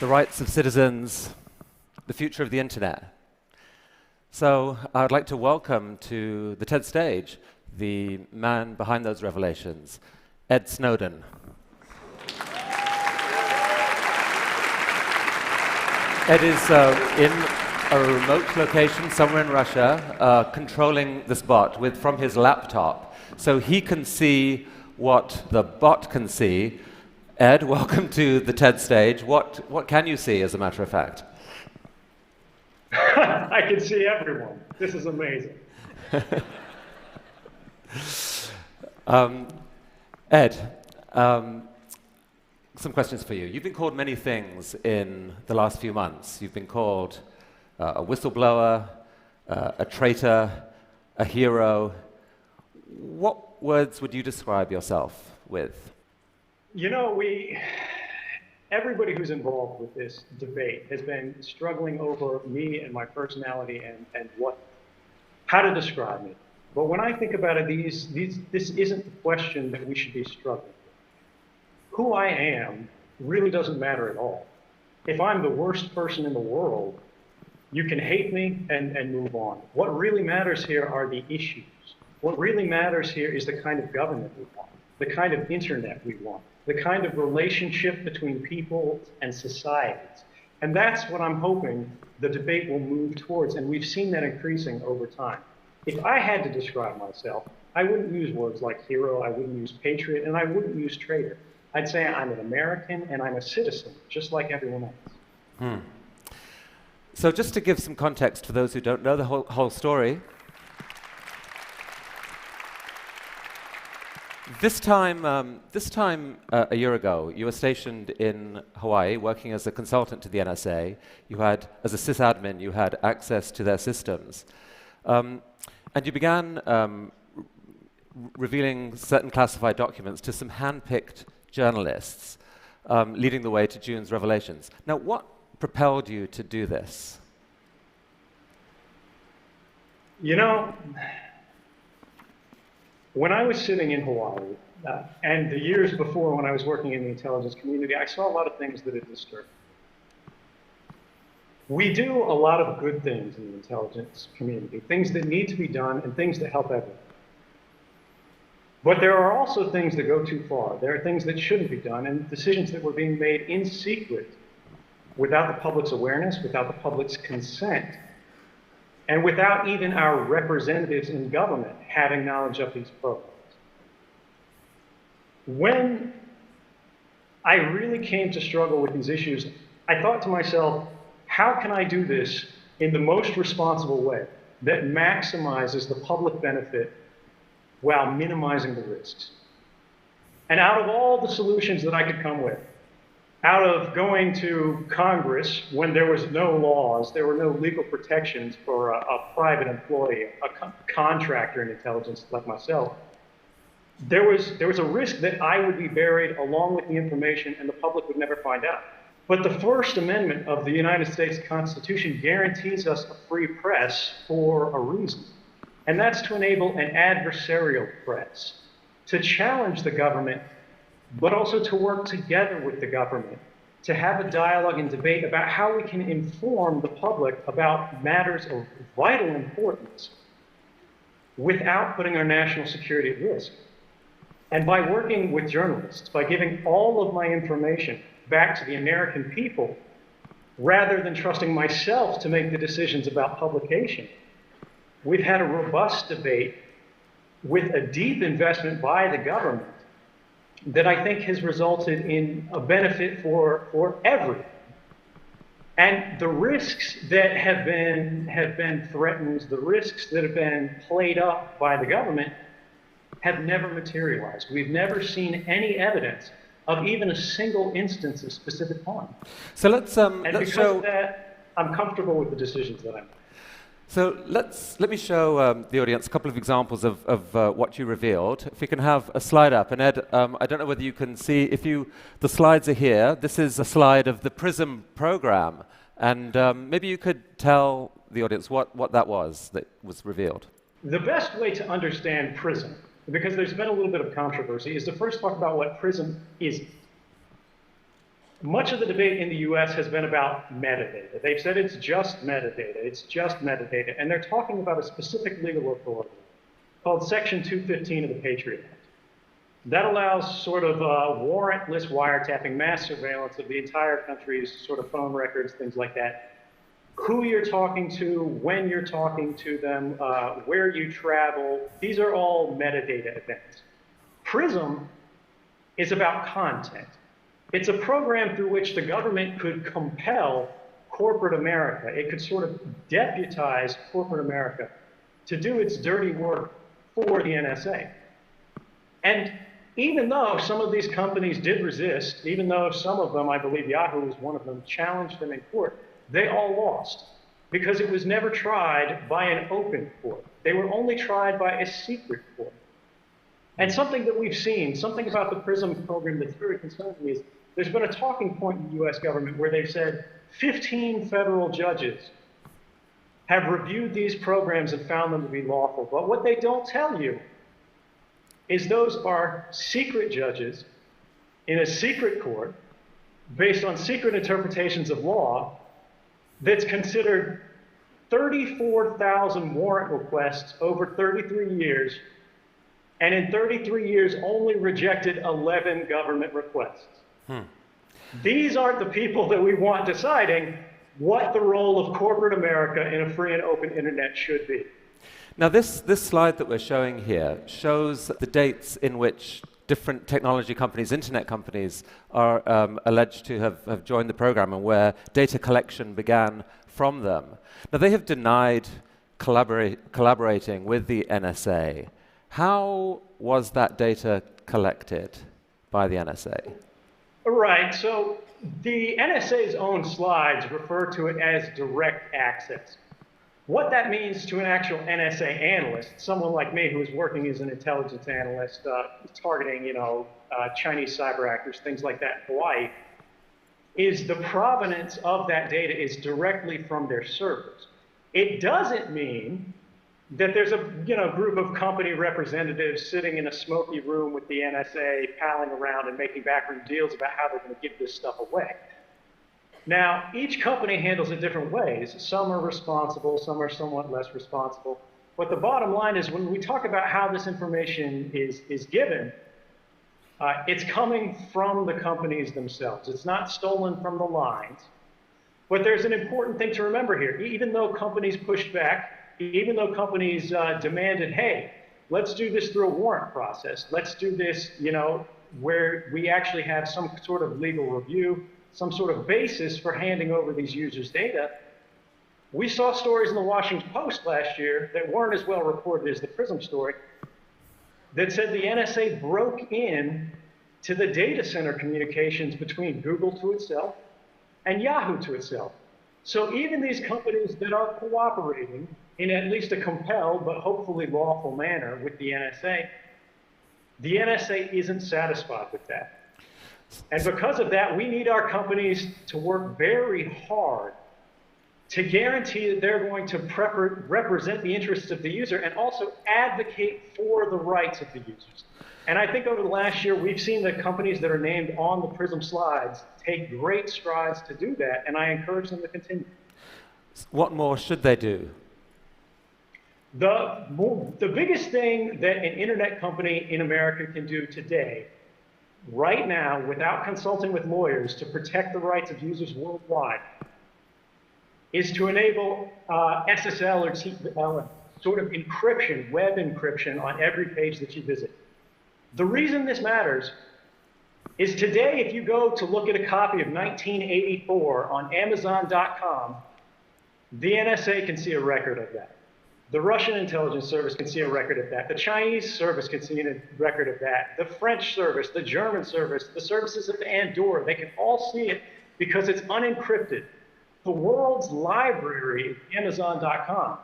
the rights of citizens, the future of the internet. So I'd like to welcome to the TED stage the man behind those revelations, Ed Snowden. Ed is in a remote location somewhere in Russia, controlling this bot from his laptop, so he can see what the bot can see. Ed, welcome to the TED stage. What can you see, as a matter of fact? I can see everyone. This is amazing. Ed, some questions for you. You've been called many things in the last few months. You've been called a whistleblower, a traitor, a hero. What words would you describe yourself with? You know, everybody who's involved with this debate has been struggling over me and my personality and how to describe me. But when I think about it, this isn't the question that we should be struggling with. Who I am really doesn't matter at all. If I'm the worst person in the world, you can hate me and move on. What really matters here are the issues. What really matters here is the kind of government we want, the kind of internet we want, the kind of relationship between people and societies. And that's what I'm hoping the debate will move towards, and we've seen that increasing over time. If I had to describe myself, I wouldn't use words like hero, I wouldn't use patriot, and I wouldn't use traitor. I'd say I'm an American and I'm a citizen, just like everyone else. So just to give some context for those who don't know the whole story, This time a year ago, you were stationed in Hawaii, working as a consultant to the NSA. You had, as a sysadmin, you had access to their systems. And you began revealing certain classified documents to some hand-picked journalists, leading the way to June's revelations. Now, what propelled you to do this? You know, when I was sitting in Hawaii, and the years before when I was working in the intelligence community, I saw a lot of things that had disturbed me. We do a lot of good things in the intelligence community, things that need to be done and things that help everyone. But there are also things that go too far. There are things that shouldn't be done and decisions that were being made in secret without the public's awareness, without the public's consent, and without even our representatives in government having knowledge of these programs. When I really came to struggle with these issues, I thought to myself, how can I do this in the most responsible way that maximizes the public benefit while minimizing the risks? And out of all the solutions that I could come with, out of going to Congress when there was no laws, there were no legal protections for a private employee, a contractor in intelligence like myself, there was a risk that I would be buried along with the information and the public would never find out. But the First Amendment of the United States Constitution guarantees us a free press for a reason. And that's to enable an adversarial press, to challenge the government, but also to work together with the government, to have a dialogue and debate about how we can inform the public about matters of vital importance without putting our national security at risk. And by working with journalists, by giving all of my information back to the American people, rather than trusting myself to make the decisions about publication, we've had a robust debate with a deep investment by the government that I think has resulted in a benefit for everyone. And the risks that have been threatened, the risks that have been played up by the government have never materialized. We've never seen any evidence of even a single instance of specific harm. So let's because of that, I'm comfortable with the decisions that I make. So let me show the audience a couple of examples of what you revealed. If we can have a slide up. And Ed, I don't know whether you can see, the slides are here. This is a slide of the PRISM program. And maybe you could tell the audience what that was that was revealed. The best way to understand PRISM, because there's been a little bit of controversy, is to first talk about what PRISM isn't. much of the debate in the US has been about metadata. They've said it's just metadata, it's just metadata, and they're talking about a specific legal authority called Section 215 of the Patriot Act. That allows sort of warrantless wiretapping, mass surveillance of the entire country's sort of phone records, things like that. Who you're talking to, when you're talking to them, where you travel, these are all metadata events. PRISM is about content. It's a program through which the government could compel corporate America. It could sort of deputize corporate America to do its dirty work for the NSA. And even though some of these companies did resist, even though some of them, I believe Yahoo was one of them, challenged them in court, they all lost because it was never tried by an open court. They were only tried by a secret court. And something that we've seen, something about the PRISM program that's very concerning me is there's been a talking point in the US government where they've said 15 federal judges have reviewed these programs and found them to be lawful. But what they don't tell you is those are secret judges in a secret court based on secret interpretations of law that's considered 34,000 warrant requests over 33 years, and in 33 years only rejected 11 government requests. These aren't the people that we want deciding what the role of corporate America in a free and open internet should be. Now, this slide that we're showing here shows the dates in which different technology companies, internet companies, are alleged to have joined the program and where data collection began from them. Now, they have denied collaborating with the NSA. How was that data collected by the NSA? Right, so the NSA's own slides refer to it as direct access. What that means to an actual NSA analyst, someone like me who is working as an intelligence analyst, targeting, Chinese cyber actors, things like that in Hawaii, is the provenance of that data is directly from their servers. It doesn't mean that there's a group of company representatives sitting in a smoky room with the NSA, palling around and making backroom deals about how they're going to give this stuff away. Now, each company handles it different ways. Some are responsible, some are somewhat less responsible. But the bottom line is when we talk about how this information is given, it's coming from the companies themselves. It's not stolen from the lines. But there's an important thing to remember here. Even though companies pushed back, even though companies demanded, hey, let's do this through a warrant process. Let's do this, where we actually have some sort of legal review, some sort of basis for handing over these users' data. We saw stories in the Washington Post last year that weren't as well reported as the PRISM story that said the NSA broke in to the data center communications between Google to itself and Yahoo to itself. So even these companies that are cooperating in at least a compelled but hopefully lawful manner with the NSA isn't satisfied with that. And because of that, we need our companies to work very hard to guarantee that they're going to represent the interests of the user and also advocate for the rights of the users. And I think over the last year, we've seen the companies that are named on the PRISM slides take great strides to do that, and I encourage them to continue. What more should they do? The biggest thing that an internet company in America can do today, right now, without consulting with lawyers to protect the rights of users worldwide, is to enable SSL or TLS, sort of encryption, web encryption on every page that you visit. The reason this matters is today, if you go to look at a copy of 1984 on Amazon.com, the NSA can see a record of that. The Russian intelligence service can see a record of that. The Chinese service can see a record of that. The French service, the German service, the services of Andorra, they can all see it because it's unencrypted. The world's library is Amazon.com.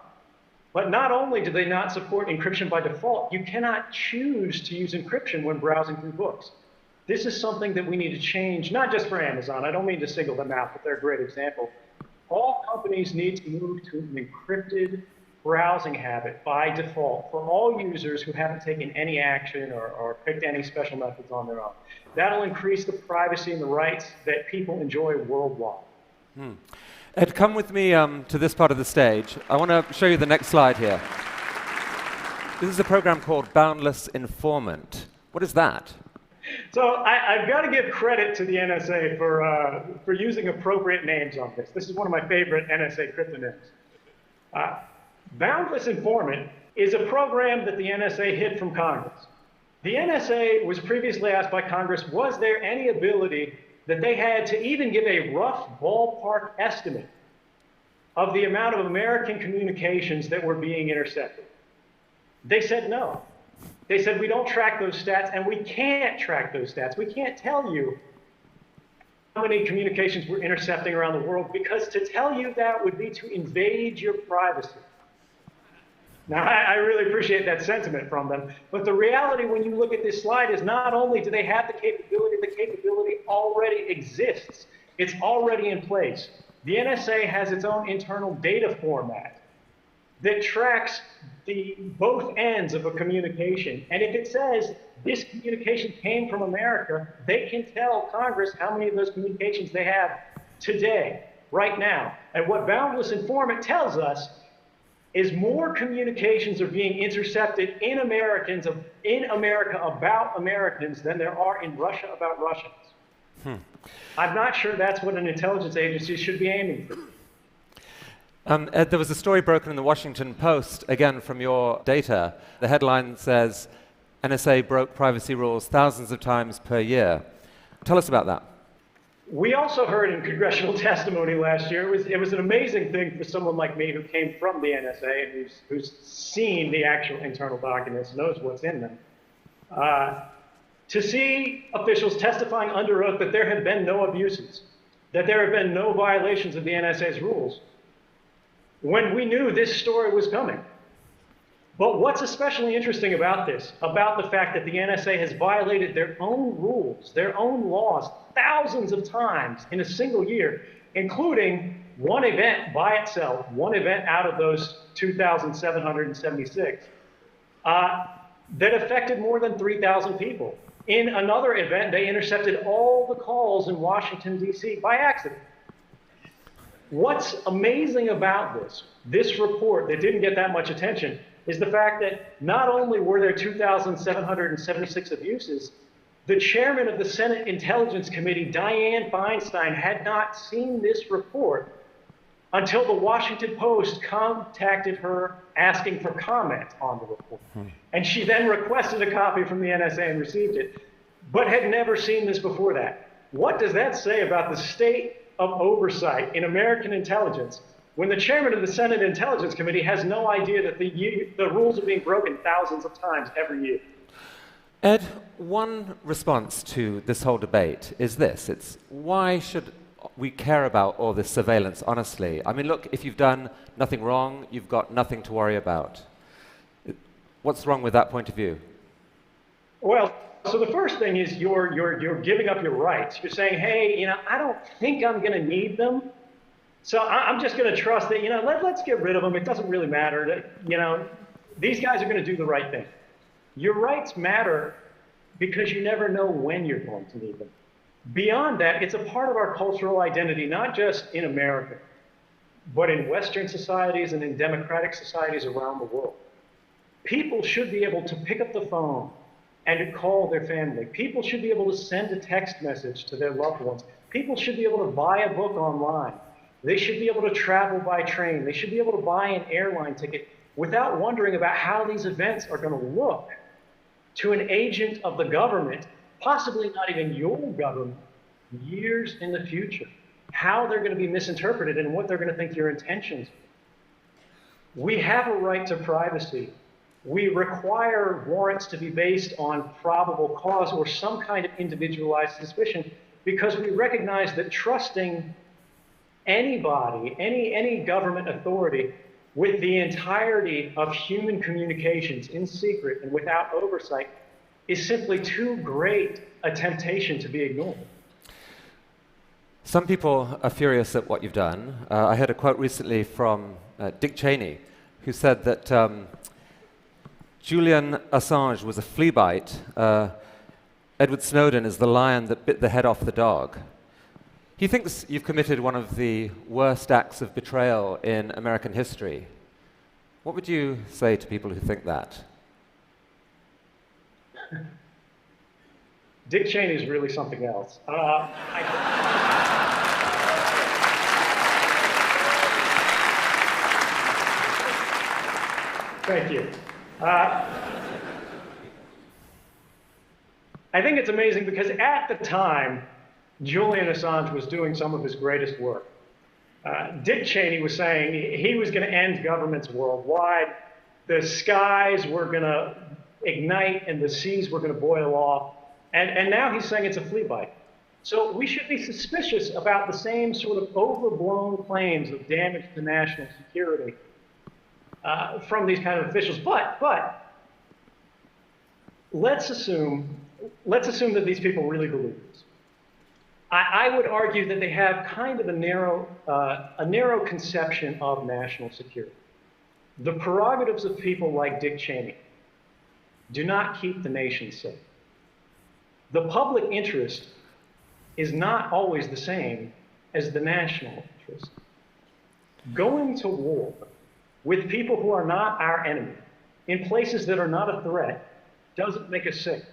But not only do they not support encryption by default, you cannot choose to use encryption when browsing through books. This is something that we need to change, not just for Amazon. I don't mean to single them out, but they're a great example. All companies need to move to an encrypted browsing habit by default for all users who haven't taken any action or picked any special methods on their own. That'll increase the privacy and the rights that people enjoy worldwide. Ed, come with me to this part of the stage. I want to show you the next slide here. This is a program called Boundless Informant. What is that? So I've got to give credit to the NSA for using appropriate names on this. This is one of my favorite NSA cryptonyms. Boundless Informant is a program that the NSA hid from Congress. The NSA was previously asked by Congress, was there any ability that they had to even give a rough ballpark estimate of the amount of American communications that were being intercepted? They said no. They said we don't track those stats, and we can't track those stats. We can't tell you how many communications we're intercepting around the world, because to tell you that would be to invade your privacy. Now, I really appreciate that sentiment from them, but the reality when you look at this slide is not only do they have the capability already exists. It's already in place. The NSA has its own internal data format that tracks both ends of a communication. And if it says this communication came from America, they can tell Congress how many of those communications they have today, right now. And what Boundless Informant tells us is more communications are being intercepted in America about Americans than there are in Russia about Russians. I'm not sure that's what an intelligence agency should be aiming for. Ed, there was a story broken in the Washington Post, again from your data. The headline says, NSA broke privacy rules thousands of times per year. Tell us about that. We also heard in congressional testimony last year, it was an amazing thing for someone like me who came from the NSA and who's seen the actual internal documents, knows what's in them, to see officials testifying under oath that there have been no abuses, that there have been no violations of the NSA's rules, when we knew this story was coming. But what's especially interesting about this, about the fact that the NSA has violated their own rules, their own laws, thousands of times in a single year, including one event by itself, one event out of those 2,776, that affected more than 3,000 people. In another event, they intercepted all the calls in Washington, D.C. by accident. What's amazing about this report that didn't get that much attention, is the fact that not only were there 2,776 abuses, the chairman of the Senate Intelligence Committee, Dianne Feinstein, had not seen this report until the Washington Post contacted her asking for comment on the report. And she then requested a copy from the NSA and received it, but had never seen this before that. What does that say about the state of oversight in American intelligence when the chairman of the Senate Intelligence Committee has no idea that the rules are being broken thousands of times every year? Ed, one response to this whole debate is this. It's why should we care about all this surveillance, honestly? I mean, look, if you've done nothing wrong, you've got nothing to worry about. What's wrong with that point of view? Well, so the first thing is you're giving up your rights. You're saying, hey, I don't think I'm going to need them, so I'm just going to trust that, let's get rid of them. It doesn't really matter. These guys are going to do the right thing. Your rights matter because you never know when you're going to need them. Beyond that, it's a part of our cultural identity, not just in America, but in Western societies and in democratic societies around the world. People should be able to pick up the phone and to call their family. People should be able to send a text message to their loved ones. People should be able to buy a book online. They should be able to travel by train. They should be able to buy an airline ticket without wondering about how these events are going to look to an agent of the government, possibly not even your government, years in the future. How they're going to be misinterpreted and what they're going to think your intentions are. We have a right to privacy. We require warrants to be based on probable cause or some kind of individualized suspicion because we recognize that trusting anybody, any government authority with the entirety of human communications in secret and without oversight is simply too great a temptation to be ignored. Some people are furious at what you've done. I heard a quote recently from Dick Cheney, who said that Julian Assange was a flea bite. Edward Snowden is the lion that bit the head off the dog. He thinks you've committed one of the worst acts of betrayal in American history. What would you say to people who think that? Dick Cheney is really something else. Thank you. I think it's amazing because at the time, Julian Assange was doing some of his greatest work. Dick Cheney was saying he was going to end governments worldwide. The skies were going to ignite and the seas were going to boil off. And now he's saying it's a flea bite. So we should be suspicious about the same sort of overblown claims of damage to national security from these kind of officials. But let's assume that these people really believe this. I would argue that they have kind of a narrow conception of national security. The prerogatives of people like Dick Cheney do not keep the nation safe. The public interest is not always the same as the national interest. Going to war with people who are not our enemy in places that are not a threat doesn't make us safe.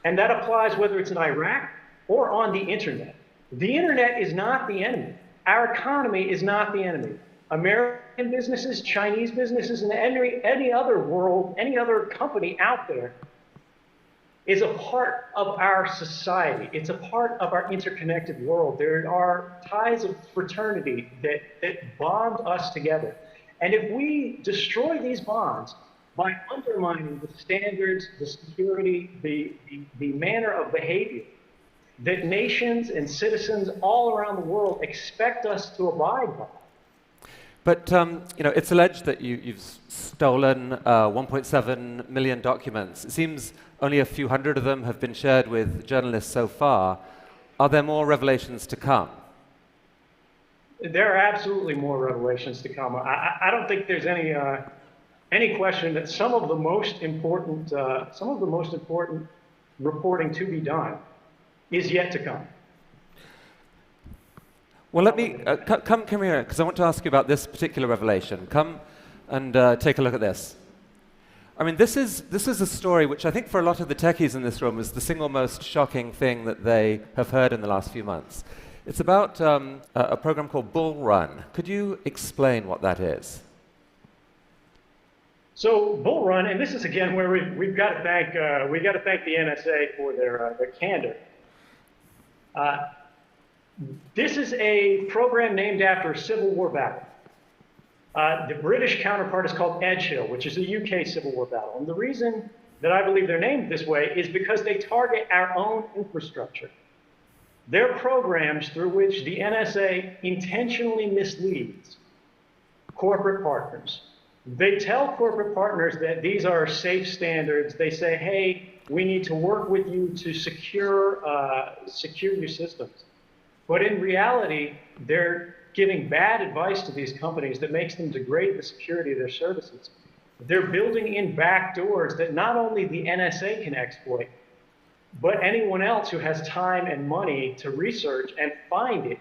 And that applies whether it's in Iraq or on the internet. The internet is not the enemy. Our economy is not the enemy. American businesses, Chinese businesses, and any other company out there is a part of our society. It's a part of our interconnected world. There are ties of fraternity that bond us together. And if we destroy these bonds by undermining the standards, the security, the manner of behavior that nations and citizens all around the world expect us to abide by. But it's alleged that you've stolen 1.7 million documents. It seems only a few hundred of them have been shared with journalists so far. Are there more revelations to come? There are absolutely more revelations to come. I don't think there's any question that some of the most important reporting to be done is yet to come. Well, let me come here, because I want to ask you about this particular revelation. Come and take a look at this. I mean, this is a story which I think for a lot of the techies in this room is the single most shocking thing that they have heard in the last few months. It's about a program called Bull Run. Could you explain what that is? So Bull Run, and this is again where we've got to thank the NSA for their candor. This is a program named after a Civil War battle. The British counterpart is called Edgehill, which is a UK Civil War battle. And the reason that I believe they're named this way is because they target our own infrastructure. They're programs through which the NSA intentionally misleads corporate partners. They tell corporate partners that these are safe standards. They say, hey, we need to work with you to secure your systems. But in reality, they're giving bad advice to these companies that makes them degrade the security of their services. They're building in back doors that not only the NSA can exploit, but anyone else who has time and money to research and find it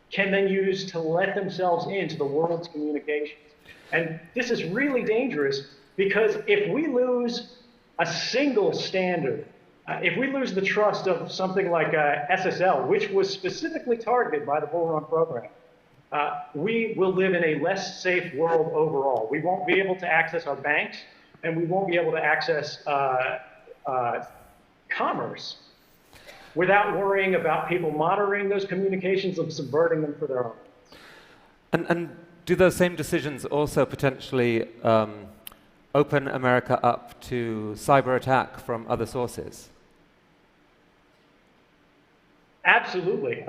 can then use to let themselves into the world's communications. And this is really dangerous because if we lose a single standard, if we lose the trust of something like SSL, which was specifically targeted by the Bull Run program, we will live in a less safe world overall. We won't be able to access our banks, and we won't be able to access commerce without worrying about people monitoring those communications and subverting them for their own. And do those same decisions also potentially open America up to cyber attack from other sources? Absolutely.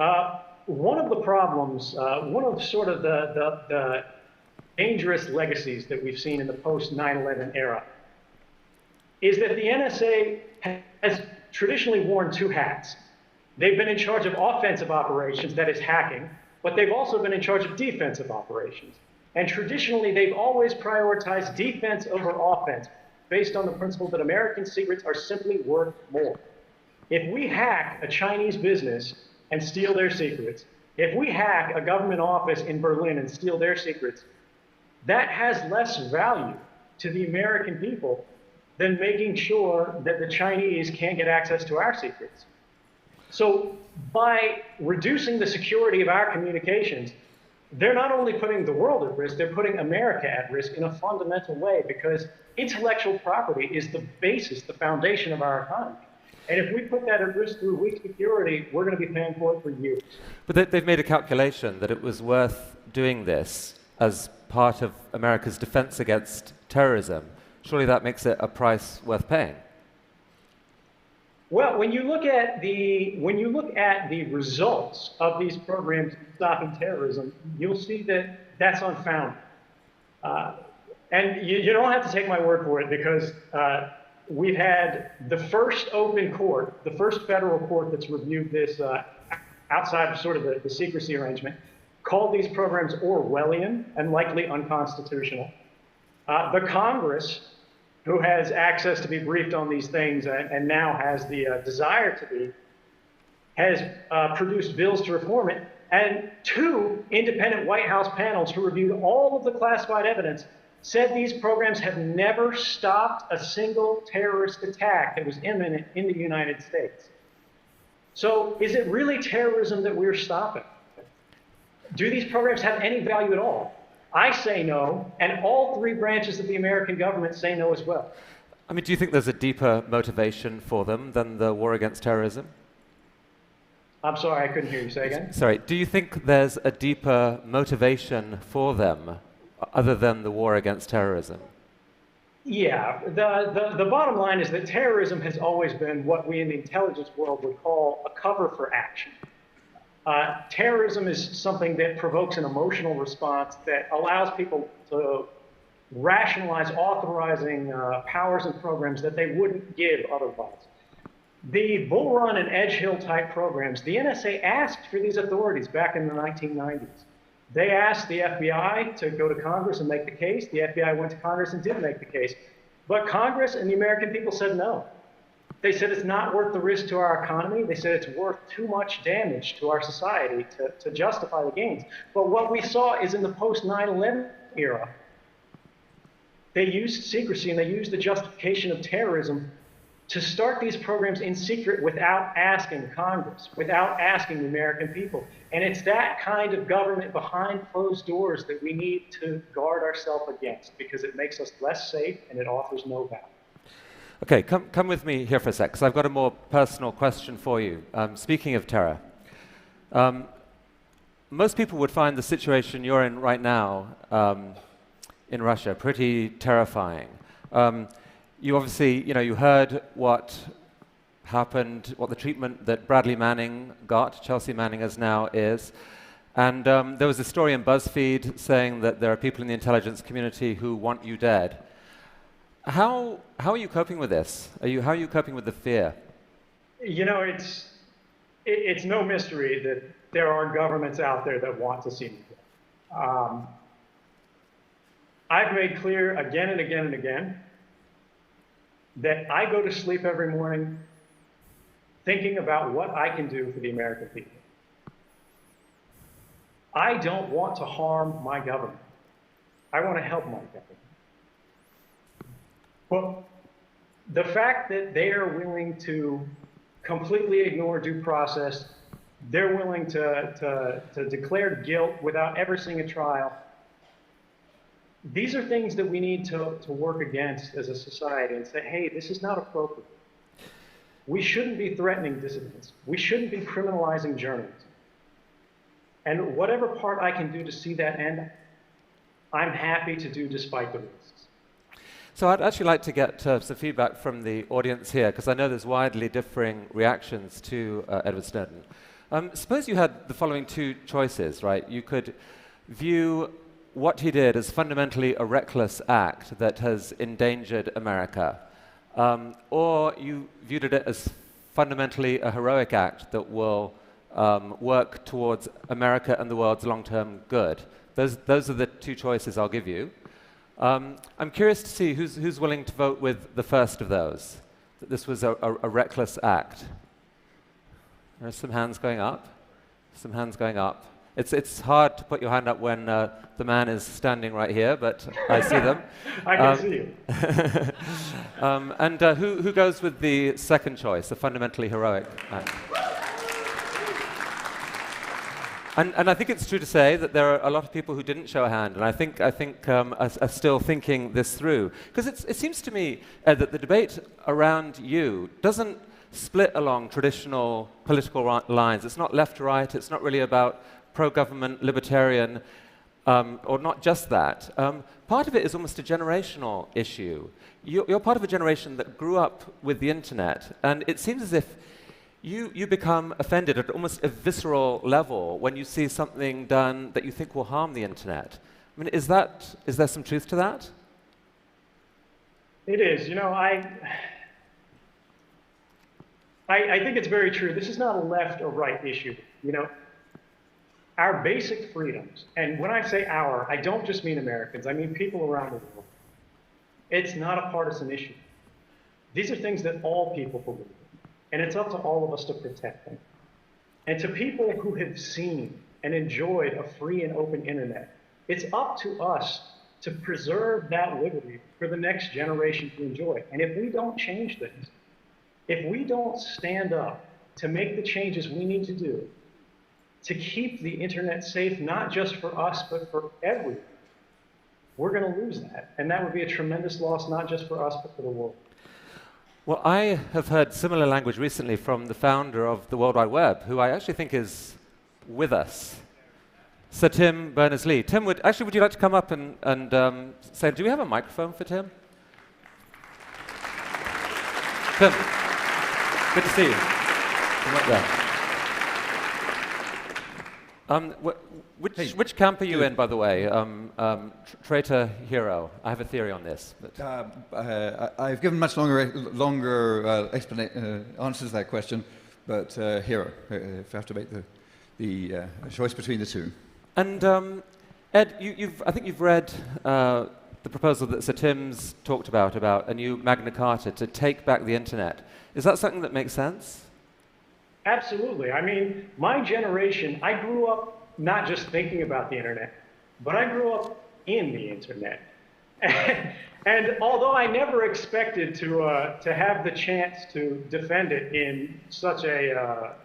One of the problems, one of sort of the dangerous legacies that we've seen in the post-9/11 era is that the NSA has traditionally worn two hats. They've been in charge of offensive operations, that is hacking, but they've also been in charge of defensive operations. And traditionally, they've always prioritized defense over offense, based on the principle that American secrets are simply worth more. If we hack a Chinese business and steal their secrets, if we hack a government office in Berlin and steal their secrets, that has less value to the American people than making sure that the Chinese can't get access to our secrets. So by reducing the security of our communications, they're not only putting the world at risk, they're putting America at risk in a fundamental way, because intellectual property is the basis, the foundation of our economy. And if we put that at risk through weak security, we're going to be paying for it for years. But they've made a calculation that it was worth doing this as part of America's defense against terrorism. Surely that makes it a price worth paying. Well, when you look at the results of these programs stopping terrorism, you'll see that that's unfounded. And you don't have to take my word for it, because we've had the first open court, the first federal court that's reviewed this outside of sort of the secrecy arrangement, called these programs Orwellian and likely unconstitutional. The Congress, who has access to be briefed on these things and now has the desire to be, has produced bills to reform it. And 2 independent White House panels who reviewed all of the classified evidence said these programs have never stopped a single terrorist attack that was imminent in the United States. So is it really terrorism that we're stopping? Do these programs have any value at all? I say no, and all 3 branches of the American government say no as well. I mean, do you think there's a deeper motivation for them than the war against terrorism? I'm sorry, I couldn't hear you. Say again? Sorry, do you think there's a deeper motivation for them other than the war against terrorism? Yeah, the bottom line is that terrorism has always been what we in the intelligence world would call a cover for action. Terrorism is something that provokes an emotional response that allows people to rationalize authorizing powers and programs that they wouldn't give otherwise. The Bull Run and Edge Hill type programs, the NSA asked for these authorities back in the 1990s. They asked the FBI to go to Congress and make the case. The FBI went to Congress and did make the case. But Congress and the American people said no. They said it's not worth the risk to our economy. They said it's worth too much damage to our society to justify the gains. But what we saw is in the post-9/11 era, they used secrecy and they used the justification of terrorism to start these programs in secret without asking Congress, without asking the American people. And it's that kind of government behind closed doors that we need to guard ourselves against, because it makes us less safe and it offers no value. Okay, come with me here for a sec, because I've got a more personal question for you. Speaking of terror, most people would find the situation you're in right now in Russia pretty terrifying. You obviously, you heard what happened, what the treatment that Bradley Manning got, Chelsea Manning as now is. And there was a story in BuzzFeed saying that there are people in the intelligence community who want you dead. How are you coping with this? How are you coping with the fear? It's no mystery that there are governments out there that want to see me dead. I've made clear again and again and again that I go to sleep every morning thinking about what I can do for the American people. I don't want to harm my government. I want to help my government. But the fact that they are willing to completely ignore due process, they're willing to declare guilt without ever seeing a trial, these are things that we need to work against as a society and say, hey, this is not appropriate. We shouldn't be threatening dissidents. We shouldn't be criminalizing journalism. And whatever part I can do to see that end, I'm happy to do despite the risks. So I'd actually like to get some feedback from the audience here, because I know there's widely differing reactions to Edward Snowden. Suppose you had the following 2 choices, right? You could view what he did as fundamentally a reckless act that has endangered America, or you viewed it as fundamentally a heroic act that will work towards America and the world's long-term good. Those are the two choices I'll give you. I'm curious to see who's willing to vote with the first of those, that this was a reckless act. There are some hands going up, some hands going up. It's hard to put your hand up when the man is standing right here, but I see them. I can see you. And who goes with the second choice, the fundamentally heroic act? And I think it's true to say that there are a lot of people who didn't show a hand, and I think are still thinking this through. Because it seems to me, Ed, that the debate around you doesn't split along traditional political lines. It's not left to right. It's not really about pro-government, libertarian, or not just that. Part of it is almost a generational issue. You're part of a generation that grew up with the internet, and it seems as if you become offended at almost a visceral level when you see something done that you think will harm the internet. I mean, is there some truth to that? It is. You know, I think it's very true. This is not a left or right issue. You know, our basic freedoms, and when I say our, I don't just mean Americans, I mean people around the world. It's not a partisan issue. These are things that all people believe in. And it's up to all of us to protect them. And to people who have seen and enjoyed a free and open internet, it's up to us to preserve that liberty for the next generation to enjoy. And if we don't change things, if we don't stand up to make the changes we need to do to keep the internet safe, not just for us, but for everyone, we're going to lose that. And that would be a tremendous loss, not just for us, but for the world. Well, I have heard similar language recently from the founder of the World Wide Web, who I actually think is with us, Sir Tim Berners-Lee. Tim, would you like to come up and say, do we have a microphone for Tim? Tim, good to see you. Come up there. Which camp are you in, by the way? Traitor, hero? I have a theory on this. I've given much longer answers to that question, but hero, if I have to make the choice between the two. And Ed, I think you've read the proposal that Sir Tim's talked about a new Magna Carta to take back the internet. Is that something that makes sense? Absolutely. I mean, my generation, I grew up not just thinking about the internet, but I grew up in the internet. And although I never expected to have the chance to defend it in such a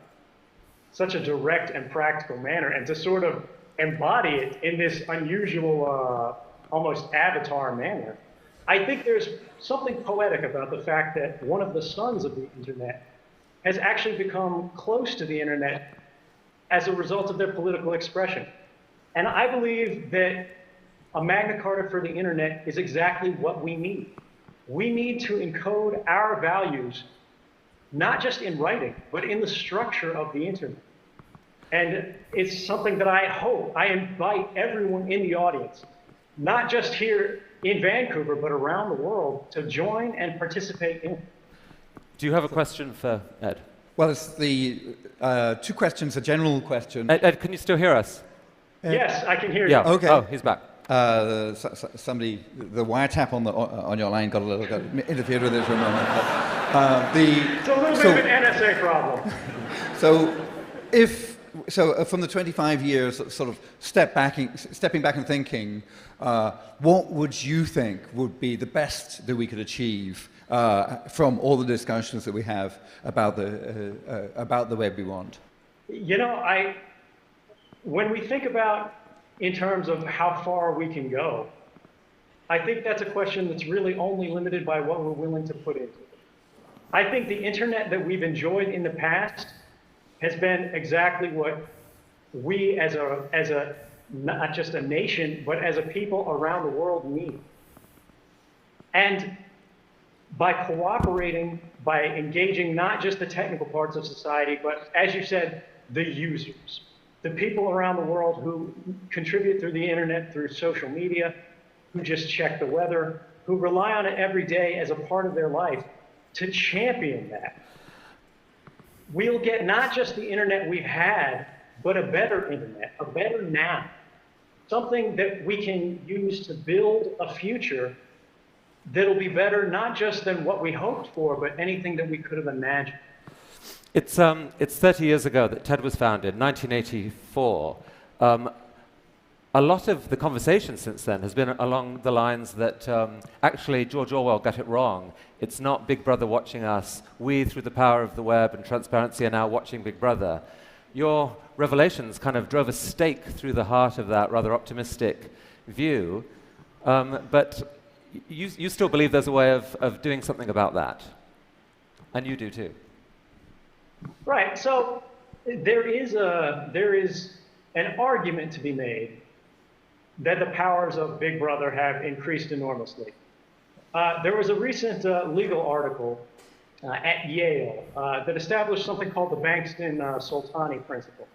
direct and practical manner, and to sort of embody it in this unusual, almost avatar manner, I think there's something poetic about the fact that one of the sons of the internet has actually become close to the internet as a result of their political expression. And I believe that a Magna Carta for the internet is exactly what we need. We need to encode our values, not just in writing, but in the structure of the internet. And it's something that I invite everyone in the audience, not just here in Vancouver, but around the world, to join and participate in. Do you have a question for Ed? Well, it's the two questions, a general question. Ed, can you still hear us? Yes, I can hear you. Yeah. Okay. Oh, he's back. Somebody, the wiretap on your line got interfered with it for a moment. It's a little bit of an NSA problem. So from the 25 years, sort of stepping back and thinking, what would you think would be the best that we could achieve from all the discussions that we have about the web we want? You know, when we think about in terms of how far we can go, I think that's a question that's really only limited by what we're willing to put into it. I think the internet that we've enjoyed in the past has been exactly what we as a not just a nation, but as a people around the world need. And by cooperating, by engaging not just the technical parts of society, but as you said, the users, the people around the world who contribute through the internet, through social media, who just check the weather, who rely on it every day as a part of their life, to champion that. We'll get not just the internet we've had, but a better internet, a better now, something that we can use to build a future that'll be better, not just than what we hoped for, but anything that we could have imagined. It's 30 years ago that TED was founded, 1984. A lot of the conversation since then has been along the lines that actually George Orwell got it wrong. It's not Big Brother watching us. We, through the power of the web and transparency, are now watching Big Brother. Your revelations kind of drove a stake through the heart of that rather optimistic view. But you still believe there's a way of doing something about that. And you do too. Right. So there is an argument to be made that the powers of Big Brother have increased enormously. There was a recent legal article at Yale that established something called the Bankston-Soltani principle,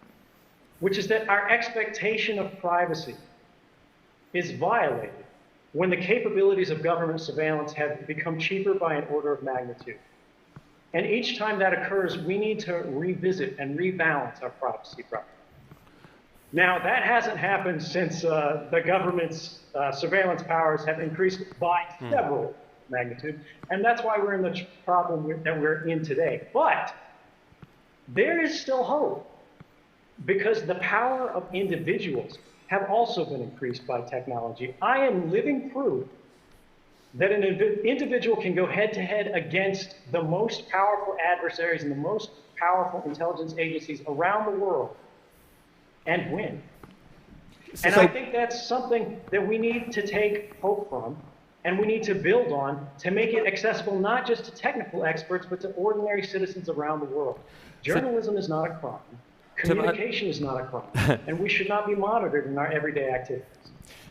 which is that our expectation of privacy is violated when the capabilities of government surveillance have become cheaper by an order of magnitude. And each time that occurs, we need to revisit and rebalance our privacy problem. Now, that hasn't happened since the government's surveillance powers have increased by several magnitude, and that's why we're in the problem that we're in today. But there is still hope, because the power of individuals have also been increased by technology. I am living proof that an individual can go head-to-head against the most powerful adversaries and the most powerful intelligence agencies around the world and win. And I think that's something that we need to take hope from, and we need to build on to make it accessible not just to technical experts, but to ordinary citizens around the world. Journalism is not a crime. Communication is not a crime. And we should not be monitored in our everyday activities.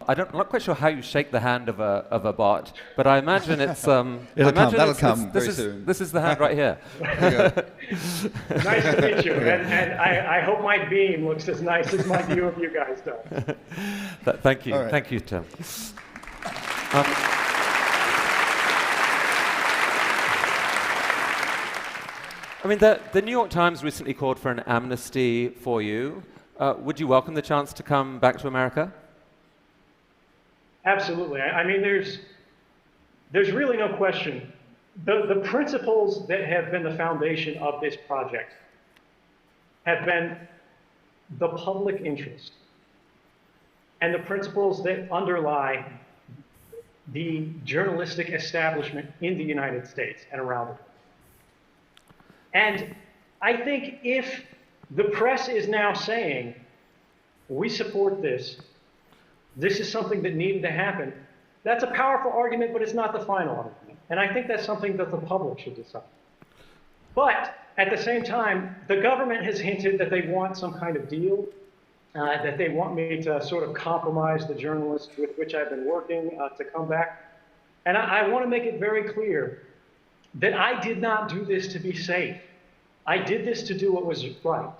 I'm not quite sure how you shake the hand of a bot, but I imagine it's... That'll come very soon. This is the hand right here. Nice to meet you, and I hope my beam looks as nice as my view of you guys does. Thank you. Right. Thank you, Tim. I mean, the New York Times recently called for an amnesty for you. Would you welcome the chance to come back to America? Absolutely. I mean, there's really no question. The principles that have been the foundation of this project have been the public interest and the principles that underlie the journalistic establishment in the United States and around the world. And I think if the press is now saying, we support this, this is something that needed to happen, that's a powerful argument, but it's not the final argument. And I think that's something that the public should decide. But at the same time, the government has hinted that they want some kind of deal, that they want me to sort of compromise the journalists with which I've been working to come back. And I want to make it very clear that I did not do this to be safe. I did this to do what was right.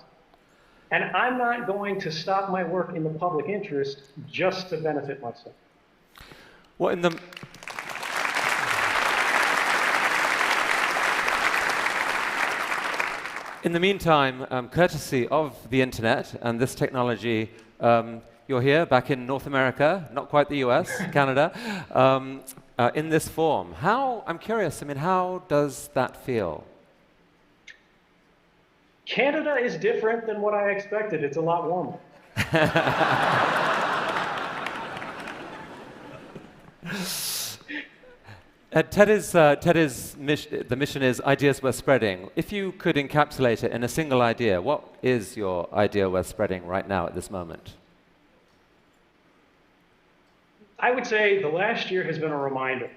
And I'm not going to stop my work in the public interest just to benefit myself. Well, in the meantime, courtesy of the internet and this technology, you're here back in North America, not quite the US, Canada, in this form. I'm curious, I mean, how does that feel? Canada is different than what I expected. It's a lot warmer. The mission is ideas worth spreading. If you could encapsulate it in a single idea, what is your idea worth spreading right now at this moment? I would say the last year has been a reminder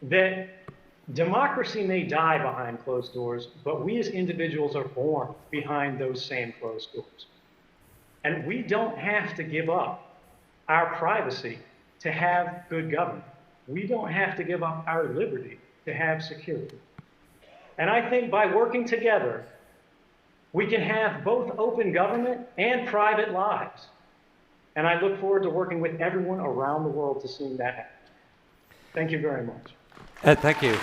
that democracy may die behind closed doors, but we as individuals are born behind those same closed doors. And we don't have to give up our privacy to have good government. We don't have to give up our liberty to have security. And I think by working together, we can have both open government and private lives. And I look forward to working with everyone around the world to seeing that happen. Thank you very much. Ed, thank you.